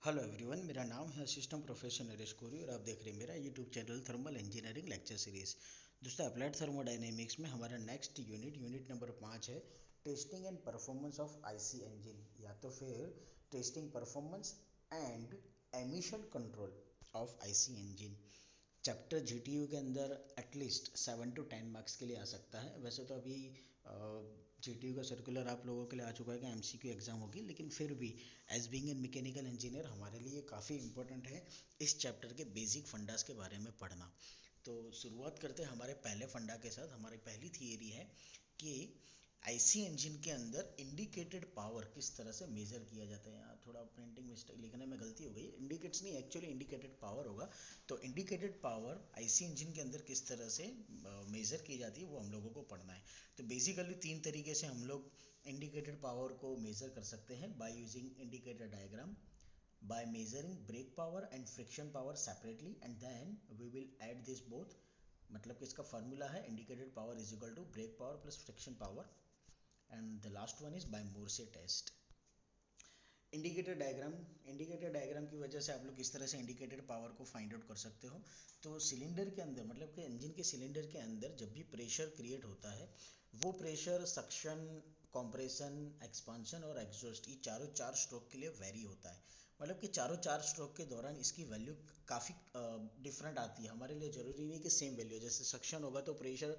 Hello everyone, मेरा नाम है असिस्टेंट प्रोफेसर नरेश कोरी और आप देख रहे हैं मेरा YouTube channel thermal engineering lecture series. दोस्तों, अप्लाइड थर्मोडायनेमिक्स में हमारा नेक्स्ट यूनिट नंबर 5 है testing and performance of IC engine, या तो फिर testing performance and emission control of IC engine. Chapter GTU के अंदर एटलीस्ट 7 to 10 मार्क्स के लिए आ सकता है। वैसे तो अभी जीटीयू का सर्कुलर आप लोगों के लिए आ चुका है कि एमसीक्यू एग्जाम होगी, लेकिन फिर भी as being an mechanical engineer हमारे लिए काफ़ी इंपॉर्टेंट है इस चैप्टर के बेसिक फंडास के बारे में पढ़ना। तो शुरुआत करते हैं हमारे पहले फंडा के साथ। हमारी पहली थियरी है कि आईसी इंजन के अंदर इंडिकेटेड पावर किस तरह से मेजर किया जाता है। यहाँ थोड़ा प्रिंटिंग मिस्टेक लिखने में गलती हो गई, इंडिकेट्स नहीं, एक्चुअली इंडिकेटेड पावर होगा। तो इंडिकेटेड पावर आईसी इंजन के अंदर किस तरह से मेजर की जाती है वो हम लोगों को पढ़ना है। तो बेसिकली 3 तरीके से हम लोग इंडिकेटेड पावर को मेजर कर सकते हैं, by using indicator diagram, by measuring brake power and friction power separately, and then we will add this both। मतलब कि इसका फार्मूला है indicated power is equal to brake power plus friction power, and the last one is by Morse test. Indicator diagram की वजह से आप लोग किस तरह से इंडिकेटेड पावर को फाइंड आउट कर सकते हो। तो सिलेंडर के अंदर, मतलब कि इंजन के सिलेंडर के अंदर जब भी प्रेशर क्रिएट होता है, वो प्रेशर सक्शन, कॉम्प्रेशन, एक्सपांशन और एग्जॉस्ट, ये चार स्ट्रोक के लिए वेरी होता है। मतलब कि चार स्ट्रोक के दौरान इसकी वैल्यू काफ़ी डिफरेंट आती है। हमारे लिए ज़रूरी नहीं कि सेम वैल्यू, जैसे सक्शन होगा तो प्रेशर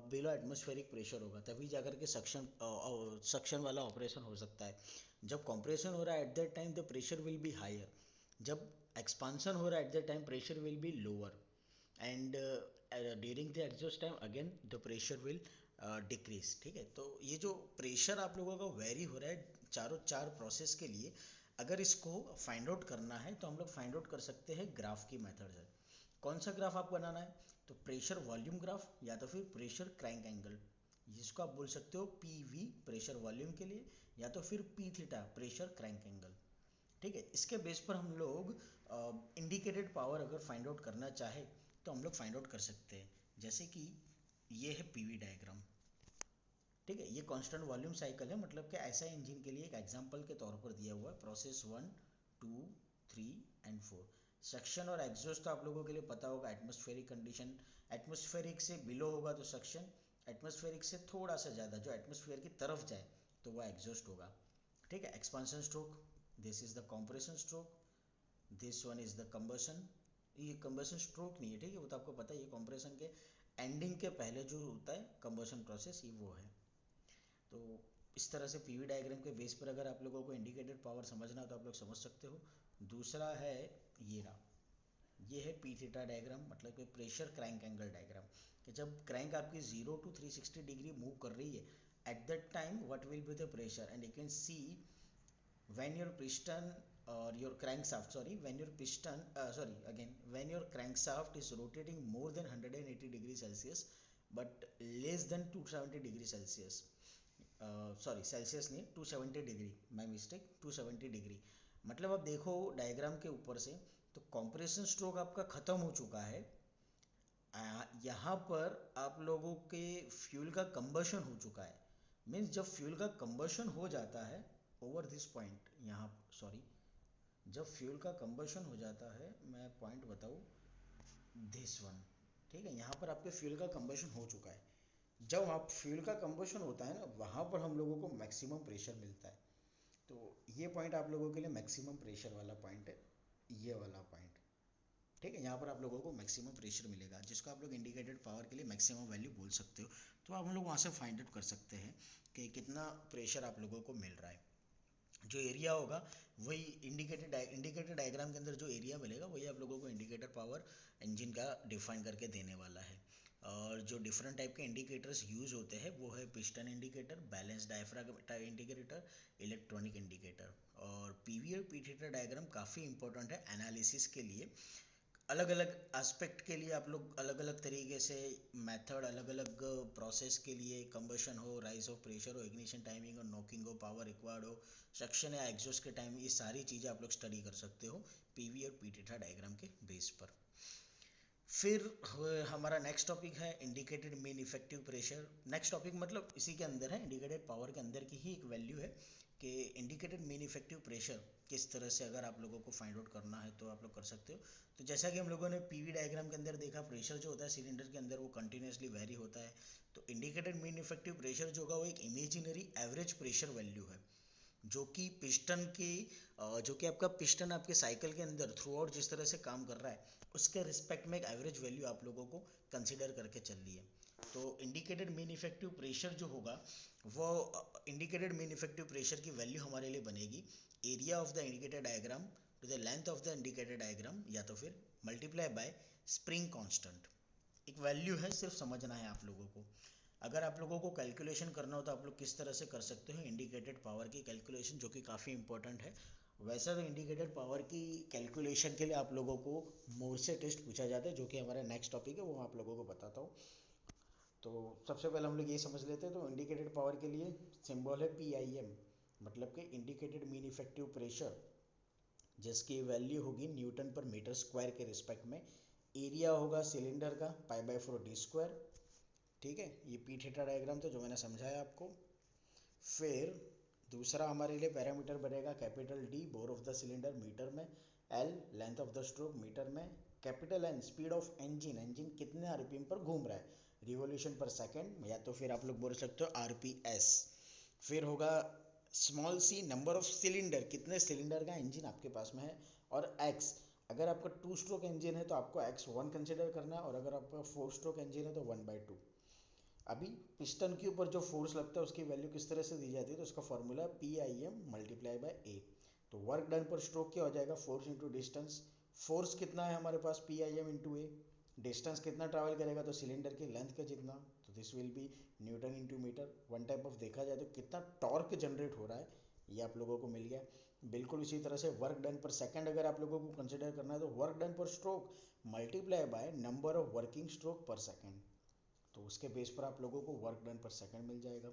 बिलो एटमॉस्फेरिक प्रेशर होगा, तभी जाकर के सक्शन वाला ऑपरेशन हो सकता है। जब कंप्रेशन हो रहा है at that time the pressure will be higher, जब एक्सपांशन हो रहा है at that time pressure will be lower, and during the exhaust time again the pressure will decrease. ठीक है, तो ये जो प्रेशर आप लोगों का वेरी हो रहा है चार प्रोसेस के लिए, अगर इसको फाइंड आउट करना है तो हम लोग फाइंड आउट कर सकते हैं ग्राफ की मेथड से। कौन सा ग्राफ आप बनाना है? तो प्रेशर वॉल्यूम ग्राफ, या तो फिर प्रेशर क्रैंक एंगल, जिसको आप बोल सकते हो पीवी प्रेशर वॉल्यूम के लिए, या तो फिर P theta pressure crank angle. ठीक है, इसके बेस पर हम लोग इंडिकेटेड पावर अगर फाइंड आउट करना चाहे तो हम लोग फाइंड आउट कर सकते हैं। जैसे कि ये है पीवी डायग्राम। ठीक है, ये कांस्टेंट वॉल्यूम साइकिल है, मतलब कि ऐसा इंजन के लिए एक एग्जांपल के तौर पर दिया हुआ है, प्रोसेस 1, 2, 3 एंड 4। सक्शन और एग्जॉस्ट तो आप लोगों के लिए पता होगा, एटमॉस्फेरिक कंडीशन, एटमॉस्फेरिक से बिलो होगा तो सक्शन, एटमॉस्फेरिक से थोड़ा सा ज़्यादा जो एटमॉस्फेयर की तरफ जाए तो वह एग्जॉस्ट होगा। ठीक है, expansion stroke, this is the compression stroke, this one is the combustion. ये कंबशन स्ट्रोक नहीं है, ठीक है, वो तो आपको पता है, ये कंप्रेशन के एंडिंग के पहले जो होता है कंबशन प्रोसेस, ये वो है। तो इस तरह से पीवी डायग्राम के बेस पर अगर आप लोगों को इंडिकेटेड पावर समझना हो तो आप लोग समझ सकते हो। दूसरा है ये रहा, ये है पी थीटा डायग्राम, मतलब कि प्रेशर क्रैंक एंगल डायग्राम, कि जब क्रैंक आपकी 0 to 360 डिग्री मूव कर रही है, at that time what will be the pressure, and you can C when your piston or your crankshaft, sorry, when your piston sorry again when your crankshaft is rotating more than 180 degrees Celsius but less than 270 degrees Celsius, sorry Celsius नहीं, 270 degree, my mistake, 270 degree. मतलब आप देखो diagram के ऊपर से, तो compression stroke आपका ख़त्म हो चुका है। यहाँ पर आप लोगों के फ्यूल का कंबशन हो चुका है। मीन्स जब फ्यूल का कंबशन हो जाता है ओवर दिस पॉइंट, यहाँ सॉरी, जब फ्यूल का कंबशन हो जाता है, मैं पॉइंट बताऊँ, दिस वन। ठीक है, यहाँ पर आपके फ्यूल का कंबशन हो चुका है। जब आप फ्यूल का कंबशन होता है ना, वहाँ पर हम लोगों को मैक्सिमम प्रेशर मिलता है। तो ये पॉइंट आप लोगों के लिए मैक्सिमम प्रेशर वाला पॉइंट है, ये वाला पॉइंट। ठीक है, यहाँ पर आप लोगों को मैक्सिमम प्रेशर मिलेगा, जिसको आप लोग इंडिकेटेड पावर के लिए मैक्सिमम वैल्यू बोल सकते हो। तो आप हम लोग वहाँ से फाइंड आउट कर सकते हैं कि कितना प्रेशर आप लोगों को मिल रहा है। जो एरिया होगा वही इंडिकेटर डायग्राम के अंदर जो एरिया मिलेगा वही आप लोगों को इंडिकेटर पावर इंजन का डिफाइन करके देने वाला है। और जो डिफरेंट टाइप के इंडिकेटर्स यूज़ होते हैं वो है piston indicator, balance diaphragm indicator, electronic indicator. और पीवी और पी डायग्राम काफ़ी इंपॉर्टेंट है एनालिसिस के लिए। अलग अलग एस्पेक्ट के लिए आप लोग अलग अलग तरीके से मेथड, अलग अलग प्रोसेस के लिए, कंबशन हो, राइज ऑफ प्रेशर हो, इग्निशन टाइमिंग हो, नॉकिंग हो, पावर रिक्वायर्ड हो, सक्शन या एग्जॉस्ट के टाइम, ये सारी चीज़ें आप लोग स्टडी कर सकते हो पीवी और पीटीटा डायग्राम के बेस पर। फिर हमारा नेक्स्ट टॉपिक है indicated mean effective pressure. Next topic मतलब इसी के अंदर है, इंडिकेटेड पावर के अंदर की ही एक वैल्यू है कि इंडिकेटेड मीन इफेक्टिव प्रेशर किस तरह से अगर आप लोगों को फाइंड आउट करना है तो आप लोग कर सकते हो। तो जैसा कि हम लोगों ने पीवी डायग्राम के अंदर देखा, प्रेशर जो होता है सिलेंडर के अंदर वो कंटिन्यूसली वेरी होता है। तो इंडिकेटेड मीन इफेक्टिव प्रेशर जो होगा वो एक इमेजिनरी एवरेज प्रेशर वैल्यू है, जो कि पिस्टन की जो कि आपका पिस्टन आपके साइकिल के अंदर थ्रू आउट जिस तरह से काम कर रहा है उसके रिस्पेक्ट में एक एवरेज वैल्यू आप लोगों को कंसिडर करके चलनी है। तो इंडिकेटेड मीन इफेक्टिव प्रेशर जो होगा वो इंडिकेटेड मीन इफेक्टिव प्रेशर की वैल्यू हमारे लिए बनेगी area of the indicated diagram to the length of the indicated diagram, या तो फिर मल्टीप्लाई बाय स्प्रिंग कांस्टेंट। एक वैल्यू है, सिर्फ समझना है आप लोगों को। अगर आप लोगों को कैलकुलेशन करना हो तो आप लोग किस तरह से कर सकते हो इंडिकेटेड पावर की कैलकुलेशन, जो कि काफ़ी इंपॉर्टेंट है। वैसा तो इंडिकेटेड पावर की कैलकुलेशन के लिए आप लोगों को मोर्से टेस्ट पूछा जाता है, जो कि हमारा नेक्स्ट टॉपिक है, वो आप लोगों को बताता हूँ। तो सबसे पहले हम लोग ये समझ लेते हैं। तो इंडिकेटेड पावर के लिए सिंबल है PIM, मतलब कि इंडिकेटेड मीन इफेक्टिव प्रेशर, जिसकी वैल्यू होगी न्यूटन पर मीटर स्क्वायर के रिस्पेक्ट में। एरिया होगा सिलेंडर का π/4d²। ठीक है, ये पी थीटा डायग्राम था जो मैंने समझाया आपको। फिर दूसरा हमारे लिए पैरामीटर बनेगा capital D, bore of the cylinder metre में, L length of the stroke metre में, capital N speed of engine, engine कितने RPM पर घूम रहा है, रिवोल्यूशन पर सेकेंड, या तो फिर आप लोग बोल सकते हो RPS। फिर होगा small c number of cylinder, कितने सिलेंडर का इंजन आपके पास में है, और x अगर आपका 2 स्ट्रोक इंजन है तो आपको x1 कंसिडर करना है, और अगर आपका 4 स्ट्रोक इंजन है तो 1/2। अभी पिस्टन के ऊपर जो फोर्स लगता है उसकी वैल्यू किस तरह से दी जाती है, तो उसका formula PIM multiply by A। तो वर्क डन पर स्ट्रोक क्या हो जाएगा, फोर्स इंटू डिस्टेंस। फोर्स कितना है हमारे पास, PIM इंटू A। डिस्टेंस कितना ट्रैवल करेगा, तो सिलेंडर की लेंथ का जितना, तो this will be newton into metre. One type of देखा जाए तो कितना टॉर्क जनरेट हो रहा है ये आप लोगों को मिल गया। बिल्कुल इसी तरह से वर्क डन पर सेकंड अगर आप लोगों को कंसिडर करना है तो वर्क डन पर stroke multiply by number of working stroke पर सेकंड, तो उसके बेस पर आप लोगों को वर्क डन पर सेकंड मिल जाएगा।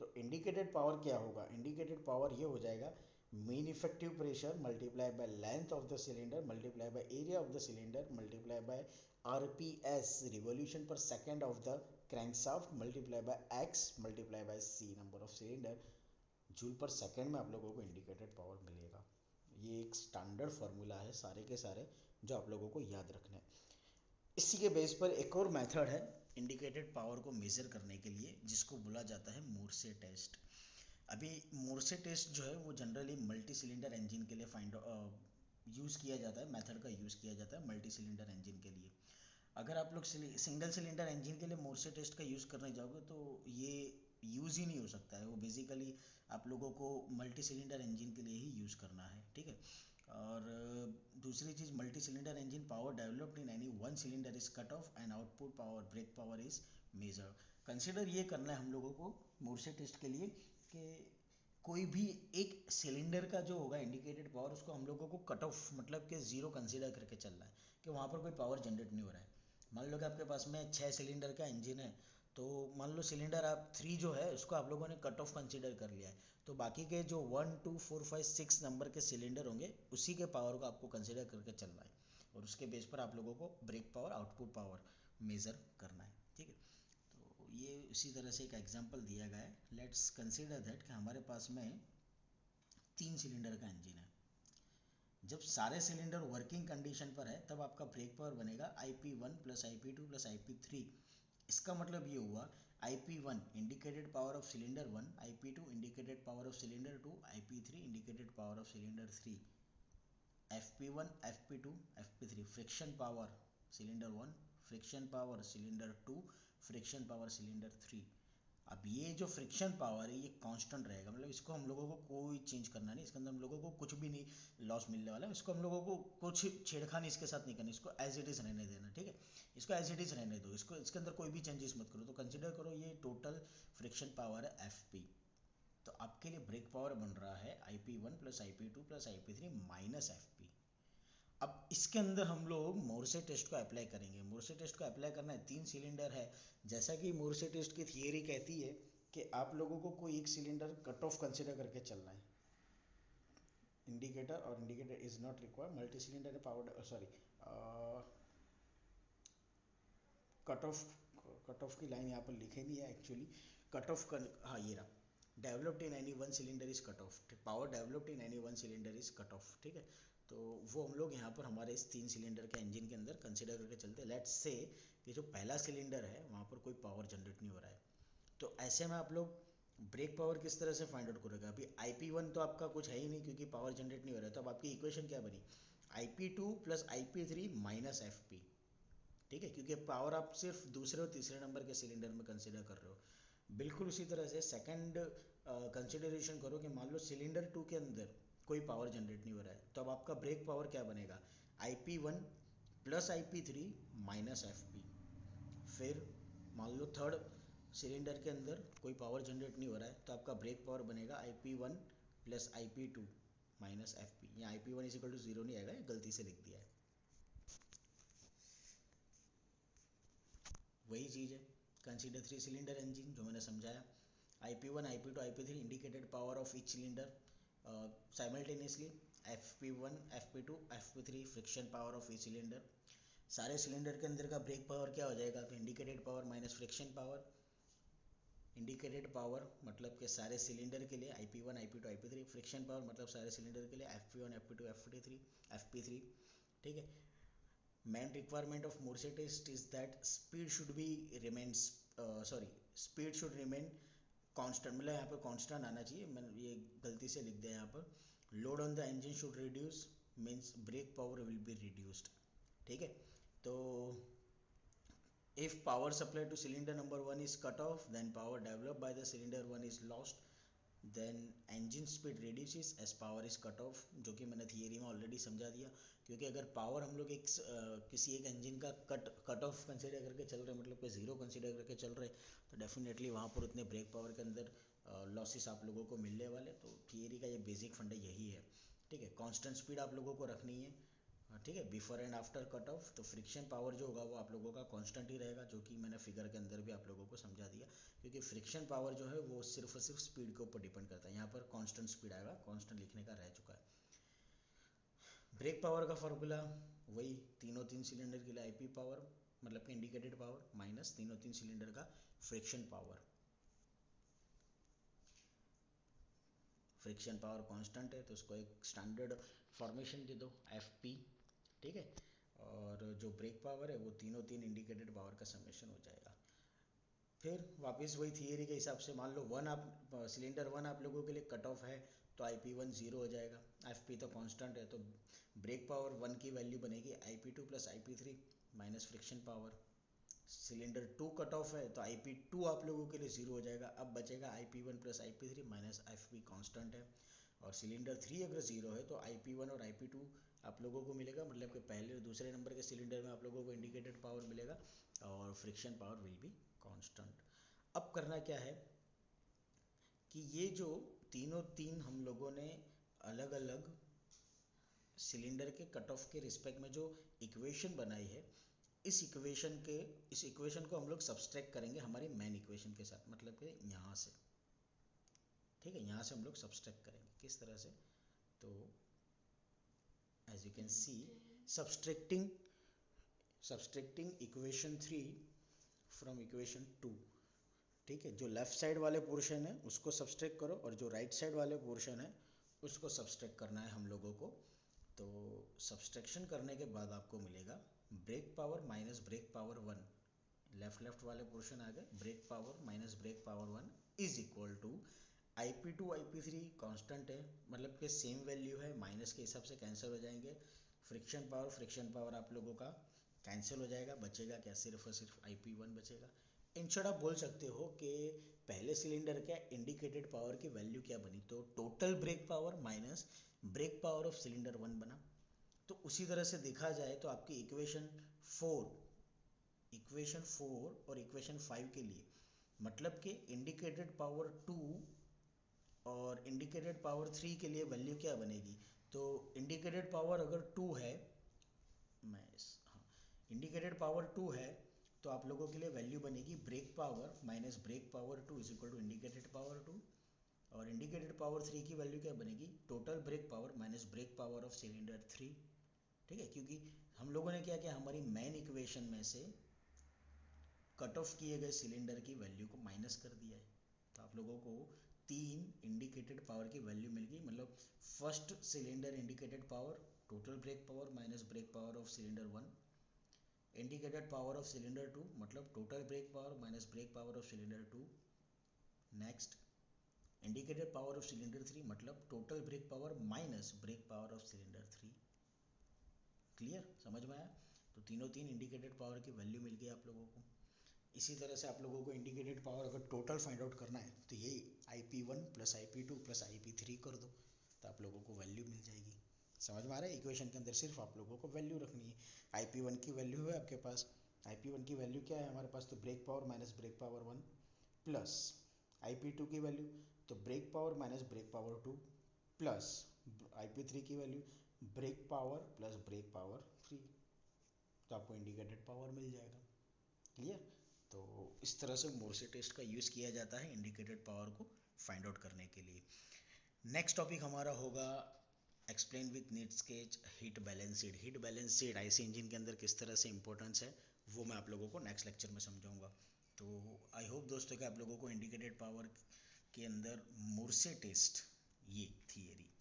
तो इंडिकेटेड पावर क्या होगा, इंडिकेटेड पावर ये हो जाएगा mean effective pressure multiply by length of the cylinder multiply by area of the cylinder multiply by RPS revolution per second of the crankshaft multiply by x multiply by c number of cylinder, joule per second में आप लोगों को indicated power मिलेगा। ये एक standard formula है सारे के सारे जो आप लोगों को याद रखना है। इसी के बेस पर एक और मेथड है इंडिकेटेड पावर को मेज़र करने के लिए, जिसको बोला जाता है मोर्से टेस्ट। अभी मोर्से टेस्ट जो है वो जनरली मल्टी सिलेंडर इंजन के लिए यूज़ किया जाता है, मेथड का यूज़ किया जाता है मल्टी सिलेंडर इंजन के लिए। अगर आप लोग सिंगल सिलेंडर इंजन के लिए मोर्से टेस्ट का यूज़ करने जाओगे तो ये यूज़ ही नहीं हो सकता है, वो बेसिकली आप लोगों को मल्टी सिलेंडर इंजन के लिए ही यूज़ करना है। ठीक है, और दूसरी चीज़, multi cylinder engine power developed in any one cylinder is cut off and output power brake power is measure. Consider ये करना है हम लोगों को मोर्से टेस्ट के लिए कि कोई भी एक सिलेंडर का जो होगा इंडिकेटेड पावर उसको हम लोगों को कट ऑफ मतलब कि ज़ीरो कंसिडर करके चलना है कि वहाँ पर कोई पावर जनरेट नहीं हो रहा है। मान लो कि आपके पास में 6 सिलेंडर का इंजन है, तो मान लो सिलेंडर आप 3 जो है उसको आप लोगों ने कट ऑफ कंसिडर कर लिया है, तो बाकी के जो 1 2 4 5 6 नंबर के सिलेंडर होंगे उसी के पावर को आपको कंसिडर करके चलना है, और उसके बेस पर आप लोगों को brake power output power measure करना है। ठीक है, तो ये इसी तरह से एक एग्जांपल दिया गया है। लेट्स कंसिडर दैट कि हमारे पास में 3 सिलेंडर का इंजन है। जब सारे सिलेंडर वर्किंग कंडीशन पर है तब आपका ब्रेक पावर बनेगा IP1 plus IP2 plus IP3। इसका मतलब ये हुआ IP1 indicated power of cylinder 1, IP2 indicated power of cylinder 2, IP3 indicated power of cylinder 3। FP1 FP2 FP3 friction power cylinder 1, friction power cylinder 2, friction power cylinder 3। अब ये जो friction power है ये constant रहेगा, मतलब इसको हम लोगों को कोई चेंज करना नहीं, इसके अंदर हम लोगों को कुछ भी नहीं लॉस मिलने वाला है, इसको हम लोगों को कुछ छेड़खानी इसके साथ नहीं करनी, इसको एज इट इज़ रहने देना। ठीक है, इसको एज इट इज़ रहने दो, इसको इसके अंदर कोई भी चेंजेस मत करो। तो कंसिडर करो ये टोटल फ्रिक्शन पावर है FP। तो आपके लिए ब्रेक पावर बन रहा है IP1 plus IP2 plus IP3 minus FP। अब इसके अंदर हम लोग मोर्से टेस्ट को अप्लाई करेंगे। मोर्से टेस्ट को अप्लाई करना है, 3 सिलेंडर है, जैसा कि मोर्से टेस्ट की थियरी कहती है कि आप लोगों को कोई एक सिलेंडर कट ऑफ कंसिडर करके चलना है। इंडिकेटर और indicator is not required, multi cylinder power sorry cut off की लाइन यहाँ पर लिखे नहीं है एक्चुअली। कट ऑफ कर, हाँ ये रहा, developed in any one cylinder is cut of, power developed in any one cylinder is cut of, ठीक है। तो वो हम लोग यहाँ पर हमारे इस 3 सिलेंडर के इंजन के अंदर कंसिडर करके चलते हैं। लेट्स से कि जो पहला सिलेंडर है वहाँ पर कोई पावर जनरेट नहीं हो रहा है, तो ऐसे में आप लोग ब्रेक पावर किस तरह से फाइंड आउट करोगे। अभी IP1 तो आपका कुछ है ही नहीं क्योंकि पावर जनरेट नहीं हो रहा है, तो अब आपकी इक्वेशन क्या बनी, IP2 plus IP3 minus FP, ठीक है, क्योंकि पावर आप सिर्फ दूसरे और तीसरे नंबर के सिलेंडर में कंसिडर कर रहे हो। बिल्कुल उसी तरह से सेकंड कंसिडरेशन करो कि मान लो सिलेंडर 2 के अंदर कोई पावर जनरेट नहीं हो रहा है, तो अब आपका ब्रेक पावर क्या बनेगा, IP1 plus IP3 minus FP। फिर मान लो थर्ड सिलेंडर के अंदर कोई पावर जनरेट नहीं हो रहा है, तो आपका ब्रेक पावर बनेगा IP1 plus IP2 minus FP। यहाँ IP1 इज इक्वल टू 0 नहीं आएगा, गलती से लिख दिया है। वही चीज़ है, कंसीडर 3 सिलेंडर इंजन जो मैंने समझाया। IP1 IP2 IP3 indicated power of each cylinder simultaneously, FP1 FP2 FP3 friction power of each cylinder. सारे सिलेंडर के अंदर का ब्रेक पावर क्या हो जाएगा, तो indicated power minus friction power. Indicated power मतलब कि सारे सिलेंडर के लिए IP1 IP2 IP3, friction power मतलब सारे सिलेंडर के लिए FP1 FP2 FP3, ठीक है। main requirement of Morse test is that speed should be remains speed should remain constant, मतलब यहाँ पर constant आना चाहिए, मैंने ये गलती से लिख दिया यहाँ पर। load on the engine should reduce means brake power will be reduced, ठीक है। तो if power supply to cylinder number 1 is cut off, then power developed by the cylinder 1 is lost, then engine speed reduces as power is cut off, जो कि मैंने theory में already समझा दिया। क्योंकि अगर पावर हम लोग किसी एक इंजन का कट ऑफ कंसिडर करके चल रहे हैं, मतलब कि 0 कंसिडर करके चल रहे हैं, तो डेफिनेटली वहाँ पर उतने ब्रेक पावर के अंदर लॉसेस आप लोगों को मिलने वाले। तो थियरी का ये बेसिक फंडा यही है, ठीक है। कांस्टेंट स्पीड आप लोगों को रखनी है, ठीक है, before and after cut off. तो फ्रिक्शन पावर जो होगा वो आप लोगों का कांस्टेंट ही रहेगा, जो कि मैंने फिगर के अंदर भी आप लोगों को समझा दिया। क्योंकि फ्रिक्शन पावर जो है वो सिर्फ और सिर्फ स्पीड के ऊपर डिपेंड करता है, यहाँ पर कांस्टेंट स्पीड आएगा, कांस्टेंट लिखने का रह चुका है। ब्रेक पावर का फॉर्मूला वही, तीन सिलेंडर के लिए IP पावर मतलब कि इंडिकेटेड पावर माइनस तीन सिलेंडर का friction power. Friction power constant है तो उसको एक स्टैंडर्ड फॉर्मेशन दे दो FP, ठीक है। और जो ब्रेक पावर है वो तीन इंडिकेटेड पावर का समेशन हो जाएगा। फिर वापस वही थियरी के हिसाब से मान लो सिलेंडर 1 आप लोगों के लिए कट ऑफ है, तो IP1 0 हो जाएगा, FP तो कांस्टेंट है, तो ब्रेक पावर 1 की वैल्यू बनेगी IP2 plus IP3 minus friction power. Cylinder 2 cut off है तो IP2 आप लोगों के लिए 0 हो जाएगा, अब बचेगा IP1 plus IP3 minus FP constant है। और सिलेंडर 3 अगर 0 है तो IP1 और IP2 आप लोगों को मिलेगा, मतलब कि पहले और दूसरे नंबर के सिलेंडर में आप लोगों को इंडिकेटेड पावर मिलेगा और friction power will be constant. अब करना क्या है कि ये जो तीन हम लोगों ने अलग अलग सिलेंडर के कट ऑफ के रिस्पेक्ट में जो इक्वेशन बनाई है, इस इक्वेशन को हम लोग सब्सट्रैक्ट करेंगे हमारी मेन इक्वेशन के साथ, मतलब कि यहाँ से, ठीक है। यहाँ से हम लोग सब्सट्रैक्ट करेंगे किस तरह से, तो as you can see subtracting equation 3 from equation 2, ठीक है। जो लेफ्ट साइड वाले पोर्शन है उसको सब्सट्रैक्ट करो और जो राइट साइड वाले पोर्शन है उसको सब्सट्रैक्ट करना है हम लोगों को। तो सब्सट्रैक्शन करने के बाद आपको मिलेगा brake power minus brake power 1, left वाले पोर्शन आ गए, brake power minus brake power 1 is equal to IP2 IP3 constant है, मतलब कि सेम वैल्यू है, माइनस के हिसाब से कैंसिल हो जाएंगे। फ्रिक्शन पावर आप लोगों का कैंसिल हो जाएगा, बचेगा क्या, सिर्फ और सिर्फ IP1 बचेगा। इन शॉर्ट आप बोल सकते हो कि पहले सिलेंडर के इंडिकेटेड पावर की वैल्यू क्या बनी, तो total brake power minus brake power of cylinder 1 बना। तो उसी तरह से देखा जाए तो आपकी इक्वेशन 4 और इक्वेशन 5 के लिए, मतलब कि इंडिकेटेड पावर 2 और इंडिकेटेड पावर 3 के लिए वैल्यू क्या बनेगी, तो इंडिकेटेड पावर अगर 2 है, इंडिकेटेड पावर 2 है तो आप लोगों के लिए वैल्यू बनेगी brake power minus brake power 2 is equal to indicated power 2। और इंडिकेटेड पावर 3 की वैल्यू क्या बनेगी, total brake power minus brake power of cylinder 3, ठीक है। क्योंकि हम लोगों ने क्या किया, हमारी मेन इक्वेशन में से कट ऑफ किए गए सिलेंडर की वैल्यू को माइनस कर दिया है, तो आप लोगों को तीन इंडिकेटेड पावर की वैल्यू मिल गई, मतलब first cylinder indicated power total brake power minus brake power of cylinder 1, indicated power of cylinder 2 मतलब total brake power minus brake power of cylinder 2, next indicated power of cylinder 3 मतलब total brake power minus brake power of cylinder 3। Clear, समझ में आया? तो तीनों तीन indicated power की value मिल गई आप लोगों को। इसी तरह से आप लोगों को इंडिकेटेड पावर अगर टोटल फाइंड आउट करना है तो यही IP1 plus IP2 plus IP3 कर दो, तो आप लोगों को वैल्यू मिल जाएगी। समझ में आ रहा है? इक्वेशन के अंदर सिर्फ आप लोगों को वैल्यू रखनी है। IP1 की वैल्यू है आपके पास, IP1 की वैल्यू क्या है हमारे पास, तो brake power minus brake power 1 plus IP2 की वैल्यू तो brake power minus brake power 2 plus IP3 की value brake power plus brake power 3, तो आपको इंडिकेटेड पावर मिल जाएगा। क्लियर? तो इस तरह से मोर्से टेस्ट का यूज़ किया जाता है इंडिकेटेड पावर को फाइंड आउट करने के लिए। नेक्स्ट टॉपिक हमारा होगा explain with NEET sketch heat balanced. Heat balanced IC engine के अंदर किस तरह से इंपॉर्टेंस है वो मैं आप लोगों को नेक्स्ट लेक्चर में समझाऊंगा। तो आई होप दोस्तों कि आप लोगों को इंडिकेटेड पावर के अंदर मोर्से टेस्ट ये थियरी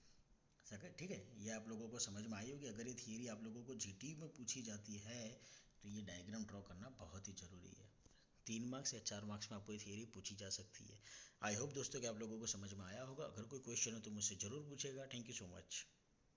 ठीक है, ये आप लोगों को समझ में आई होगी। अगर ये थियरी आप लोगों को जीटी में पूछी जाती है तो ये डायग्राम ड्रॉ करना बहुत ही ज़रूरी है। 3 मार्क्स या 4 मार्क्स में आपको ये थियरी पूछी जा सकती है। आई होप दोस्तों कि आप लोगों को समझ में आया होगा। अगर कोई क्वेश्चन हो तो मुझसे ज़रूर पूछेगा। Thank you so much.